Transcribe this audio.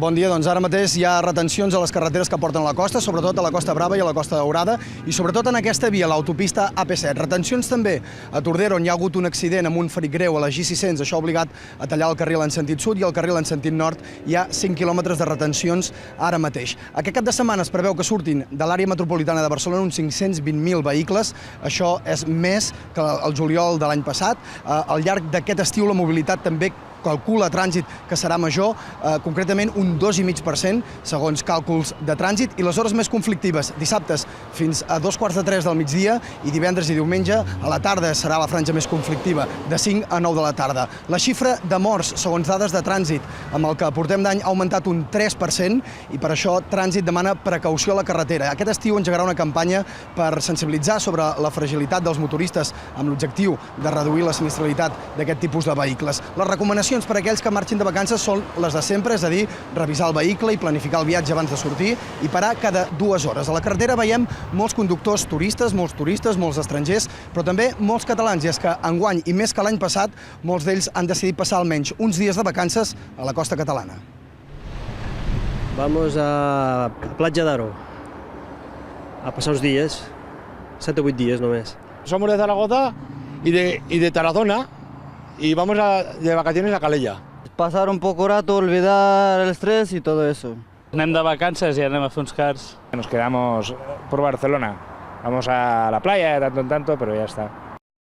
Bon dia, doncs ara mateix hi ha retencions a les carreteres que porten a la costa, sobretot a la Costa Brava i a la Costa Daurada, i sobretot en aquesta via, l'autopista AP7. Retencions també a Tordera, on hi ha hagut un accident amb un ferit greu a la G600, això ha obligat a tallar el carril en sentit sud, i el carril en sentit nord hi ha 5 quilòmetres de retencions ara mateix. Aquest cap de setmana es preveu que surtin de l'àrea metropolitana de Barcelona uns 520.000 vehicles, això és més que el juliol de l'any passat. Al llarg d'aquest estiu la mobilitat també calcula trànsit que serà major, concretament un 2,5% segons càlculs de trànsit, i les hores més conflictives, dissabtes fins a 2:45 del migdia i divendres i diumenge a la tarda serà la franja més conflictiva, de 5 a 9 de la tarda. La xifra de morts, segons dades de trànsit, amb el que portem d'any ha augmentat un 3% i per això Trànsit demana precaució a la carretera. Aquest estiu engegarà una campanya per sensibilitzar sobre la fragilitat dels motoristes amb l'objectiu de reduir la sinistralitat d'aquest tipus de vehicles. Les recomanacions per a aquells que marxin de vacances són les de sempre, és a dir, revisar el vehicle i planificar el viatge abans de sortir i parar cada 2 hores. A la carretera veiem molts conductors turistes, molts estrangers, però també molts catalans, i és que enguany, i més que l'any passat, molts d'ells han decidit passar almenys uns dies de vacances a la costa catalana. Vamos a Platja d'Aro a pasar unos días, 7 o 8 días només. Somos de Zaragoza y de Tarazona y vamos de vacaciones a Calella. Pasar un poco rato, olvidar el estrés y todo eso. Anem de vacances i anem a fer uns cars. Nos quedamos por Barcelona. Vamos a la playa de tanto en tanto, pero ya está.